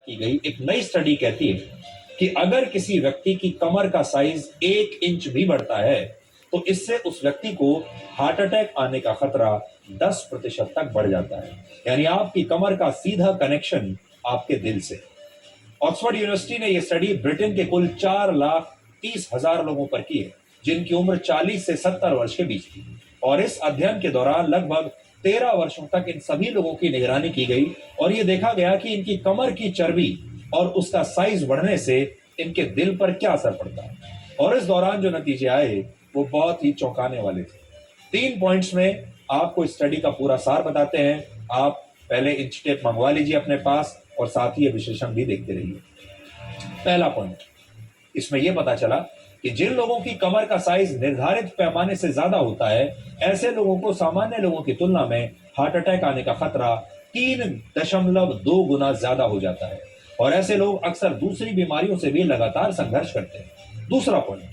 की गई एक नई स्टडी कहती है कि अगर किसी व्यक्ति की कमर का साइज 1 इंच भी बढ़ता है तो इससे उस व्यक्ति को हार्ट अटैक आने का खतरा 10% तक बढ़ जाता है। यानी आपकी कमर का सीधा कनेक्शन आपके दिल से। ऑक्सफोर्ड यूनिवर्सिटी ने यह स्टडी ब्रिटेन के कुल 4,30,000 लोगों पर की है जिनकी उम्र 40 से 70 वर्ष के बीच थी, और इस अध्ययन के दौरान लगभग 13 वर्षों तक इन सभी लोगों की निगरानी की गई और यह देखा गया कि इनकी कमर की चर्बी और उसका साइज बढ़ने से इनके दिल पर क्या असर पड़ता है। और इस दौरान जो नतीजे आए वो बहुत ही चौंकाने वाले थे। 3 पॉइंट्स में आपको इस स्टडी का पूरा सार बताते हैं। आप पहले इंच टेप मंगवा लीजिए अपने पास और साथ ही ये विश्लेषण भी देखते रहिए। पहला पॉइंट, इसमें यह पता चला कि जिन लोगों की कमर का साइज निर्धारित पैमाने से ज्यादा होता है ऐसे लोगों को सामान्य लोगों की तुलना में हार्ट अटैक आने का खतरा 3.2 गुना ज्यादा हो जाता है, और ऐसे लोग अक्सर दूसरी बीमारियों से भी लगातार संघर्ष करते हैं। दूसरा पॉइंट,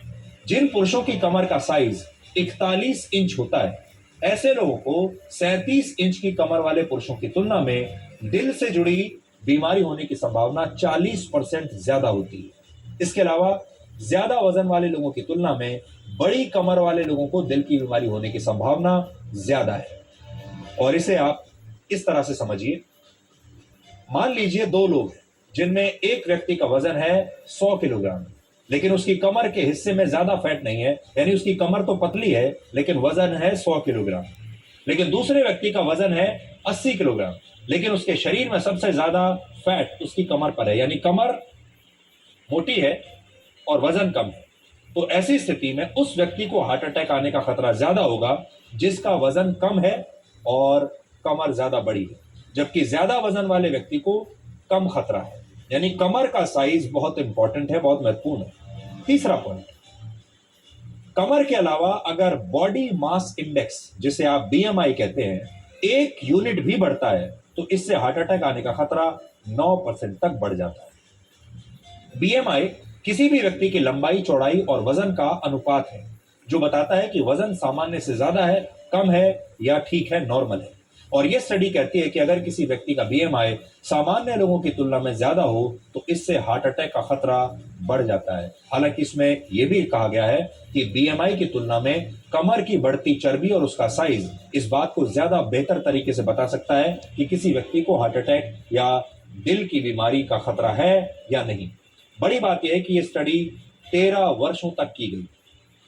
जिन पुरुषों की कमर का साइज 41 इंच होता है ऐसे लोगों को 37 इंच की कमर वाले पुरुषों की तुलना में दिल से जुड़ी बीमारी होने की संभावना 40% ज्यादा होती है। इसके अलावा ज्यादा वजन वाले लोगों की तुलना में बड़ी कमर वाले लोगों को दिल की बीमारी होने की संभावना ज्यादा है। और इसे आप इस तरह से समझिए, मान लीजिए 2 लोग जिनमें एक व्यक्ति का वजन है 100 किलोग्राम लेकिन उसकी कमर के हिस्से में ज्यादा फैट नहीं है, यानी उसकी कमर तो पतली है लेकिन वजन है 100 किलोग्राम। लेकिन दूसरे व्यक्ति का वजन है 80 किलोग्राम लेकिन उसके शरीर में सबसे ज्यादा फैट उसकी कमर पर है, यानी कमर मोटी है और वजन कम है। तो ऐसी स्थिति में उस व्यक्ति को हार्ट अटैक आने का खतरा ज्यादा होगा जिसका वजन कम है और कमर ज्यादा बड़ी है, जबकि ज्यादा वजन वाले व्यक्ति को कम खतरा है। यानी कमर का साइज बहुत इंपॉर्टेंट है, बहुत महत्वपूर्ण है। तीसरा पॉइंट, कमर के अलावा अगर बॉडी मास इंडेक्स जिसे आप बीएमआई कहते हैं 1 यूनिट भी बढ़ता है तो इससे हार्ट अटैक आने का खतरा 9% तक बढ़ जाता है। बीएमआई किसी भी व्यक्ति की लंबाई, चौड़ाई और वजन का अनुपात है जो बताता है कि वजन सामान्य से ज्यादा है, कम है या ठीक है, नॉर्मल है। और यह स्टडी कहती है कि अगर किसी व्यक्ति का बीएमआई सामान्य लोगों की तुलना में ज्यादा हो तो इससे हार्ट अटैक का खतरा बढ़ जाता है। हालांकि इसमें यह भी कहा गया है कि बीएमआई की तुलना में कमर की बढ़ती चर्बी और उसका साइज इस बात को ज्यादा बेहतर तरीके से बता सकता है कि किसी व्यक्ति को हार्ट अटैक या दिल की बीमारी का खतरा है या नहीं। बड़ी बात यह है कि यह स्टडी 13 वर्षों तक की गई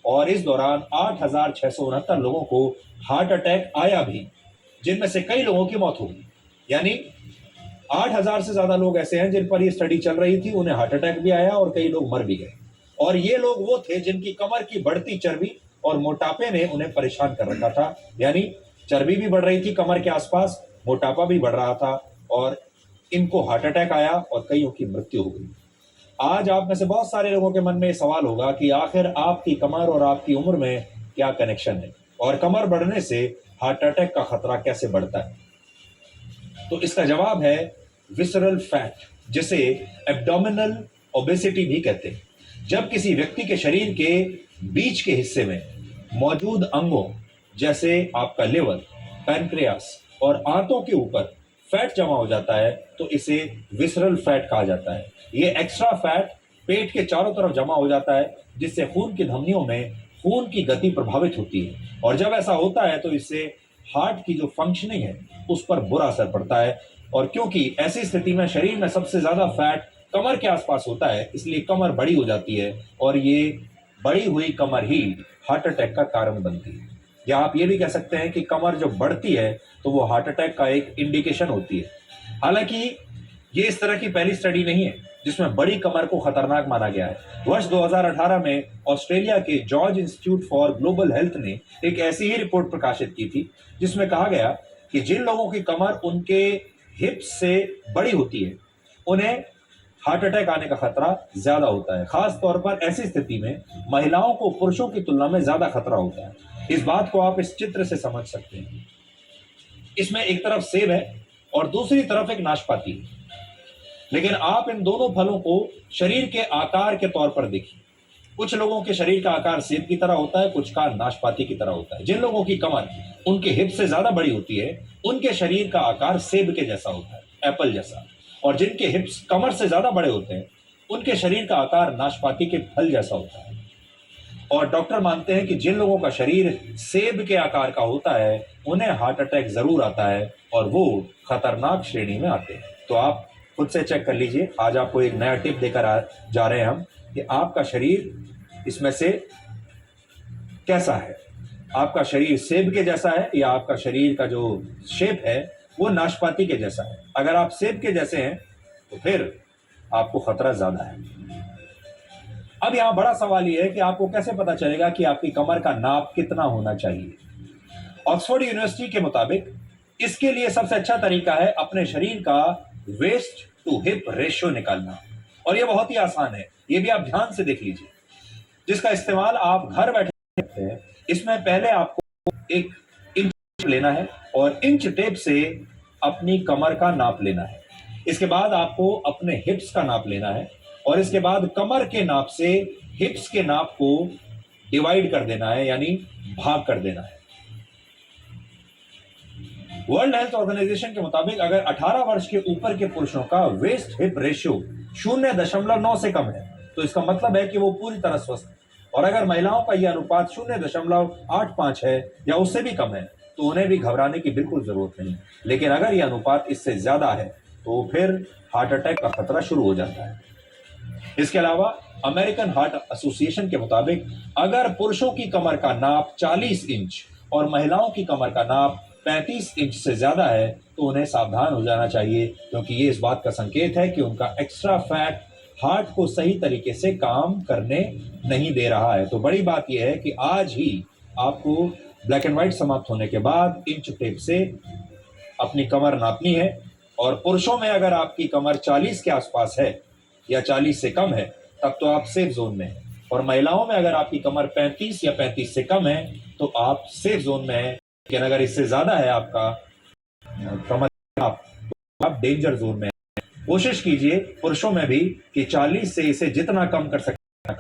और इस दौरान 8,669 लोगों को हार्ट अटैक आया भी, जिनमें से कई लोगों की मौत हो गई। यानी 8,000 से ज्यादा लोग ऐसे हैं जिन पर यह स्टडी चल रही थी, उन्हें हार्ट अटैक भी आया और कई लोग मर भी गए। और ये लोग वो थे जिनकी कमर की बढ़ती चर्बी और मोटापे ने उन्हें परेशान कर रखा था। यानी चर्बी भी बढ़ रही थी कमर के आसपास, मोटापा भी बढ़ रहा था और इनको हार्ट अटैक आया और कईयों की मृत्यु हो गई। आज आप में से बहुत सारे लोगों के मन में यह सवाल होगा कि आखिर आपकी कमर और आपकी उम्र में क्या कनेक्शन है और कमर बढ़ने से हार्ट अटैक का खतरा कैसे बढ़ता है। तो इसका जवाब है विसरल फैट, जिसे एब्डोमिनल ओबेसिटी भी कहते हैं। जब किसी व्यक्ति के शरीर के बीच के हिस्से में मौजूद अंगों जैसे आपका लिवर, पैनक्रियास और आंतों के ऊपर फैट जमा हो जाता है तो इसे विसरल फैट कहा जाता है। यह एक्स्ट्रा फैट पेट के चारों तरफ जमा हो जाता है जिससे खून की धमनियों में खून की गति प्रभावित होती है, और जब ऐसा होता है तो इससे हार्ट की जो फंक्शनिंग है उस पर बुरा असर पड़ता है। और क्योंकि ऐसी स्थिति में शरीर में सबसे ज्यादा फैट कमर के आसपास होता है इसलिए कमर बड़ी हो जाती है और ये बड़ी हुई कमर ही हार्ट अटैक का कारण बनती है। या आप ये भी कह सकते हैं कि कमर जब बढ़ती है तो वो हार्ट अटैक का एक इंडिकेशन होती है। हालांकि ये इस तरह की पहली स्टडी नहीं है जिसमें बड़ी कमर को खतरनाक माना गया है। वर्ष 2018 में ऑस्ट्रेलिया के George institute for global health ने एक ऐसी ही रिपोर्ट प्रकाशित की थी जिसमें कहा गया कि जिन लोगों की कमर उनके हिप्स से बड़ी होती है उन्हें हार्ट अटैक आने का खतरा ज्यादा होता है। खास तौर पर ऐसी स्थिति में महिलाओं को पुरुषों की तुलना में ज्यादा खतरा होता है। इस बात को आप इस चित्र से समझ सकते हैं। इसमें एक तरफ सेब है और दूसरी तरफ एक नाशपाती है, लेकिन आप इन दोनों फलों को शरीर के आकार के तौर पर देखिए। कुछ लोगों के शरीर का आकार सेब की तरह होता है, कुछ का नाशपाती की तरह होता है। जिन लोगों की कमर उनके हिप से ज्यादा बड़ी होती है उनके शरीर का आकार सेब के जैसा होता है, एप्पल जैसा। और जिनके हिप्स कमर से ज्यादा बड़े होते हैं उनके शरीर का आकार नाशपाती के फल जैसा होता है। और डॉक्टर मानते हैं कि जिन लोगों का शरीर सेब के आकार का होता है उन्हें हार्ट अटैक जरूर आता है और वो खतरनाक श्रेणी में आते हैं। तो आप खुद से चेक कर लीजिए। आज आपको एक नया टिप देकर जा रहे हैं हम कि आपका शरीर इसमें से कैसा है। आपका शरीर सेब के जैसा है या आपका शरीर का जो शेप है वो नाशपाती के जैसा है। अगर आप सेब के जैसे हैं तो फिर आपको खतरा ज्यादा है। अब यहां बड़ा सवाल यह है कि आपको कैसे पता चलेगा कि आपकी कमर का नाप कितना होना चाहिए। ऑक्सफोर्ड यूनिवर्सिटी के मुताबिक इसके लिए सबसे अच्छा तरीका है अपने शरीर का वेस्ट टू हिप रेशियो निकालना। और यह बहुत ही आसान है, यह भी आप ध्यान से देख लीजिए, जिसका इस्तेमाल आप घर बैठे करते हैं। इसमें पहले आपको एक इंच लेना है और इंच टेप से अपनी कमर का नाप लेना है। इसके बाद आपको अपने हिप्स का नाप लेना है और इसके बाद कमर के नाप से हिप्स के नाप को डिवाइड कर देना है, यानी भाग कर देना है। वर्ल्ड हेल्थ ऑर्गेनाइजेशन के मुताबिक अगर 18 वर्ष के ऊपर के पुरुषों का वेस्ट हिप रेशियो 0.9 से कम है तो इसका मतलब है कि वो पूरी तरह स्वस्थ है। और अगर महिलाओं का यह अनुपात 0.85 है या उससे भी कम है तो उन्हें भी घबराने की बिल्कुल जरूरत नहीं। लेकिन अगर यह अनुपात इससे ज्यादा है तो फिर हार्ट अटैक का खतरा शुरू हो जाता है। इसके अलावा अमेरिकन हार्ट एसोसिएशन के मुताबिक अगर पुरुषों की कमर का नाप 40 इंच और महिलाओं की कमर का नाप 35 इंच से ज्यादा है तो उन्हें सावधान हो जाना चाहिए, क्योंकि ये इस बात का संकेत है कि उनका एक्स्ट्रा फैट हार्ट को सही तरीके से काम करने नहीं दे रहा है। तो बड़ी बात यह है कि आज ही आपको ब्लैक एंड व्हाइट समाप्त होने के बाद इंच टेप से अपनी कमर नापनी है। और पुरुषों में अगर आपकी कमर 40 के आसपास है या 40 से कम है तब तो आप सेफ जोन में हैं। और महिलाओं में अगर आपकी कमर 35 या 35 से कम है तो आप सेफ जोन में हैं। लेकिन अगर इससे ज्यादा है आपका कमर तो आप डेंजर जोन में हैं। कोशिश कीजिए पुरुषों में भी कि 40 से इसे जितना कम कर सकते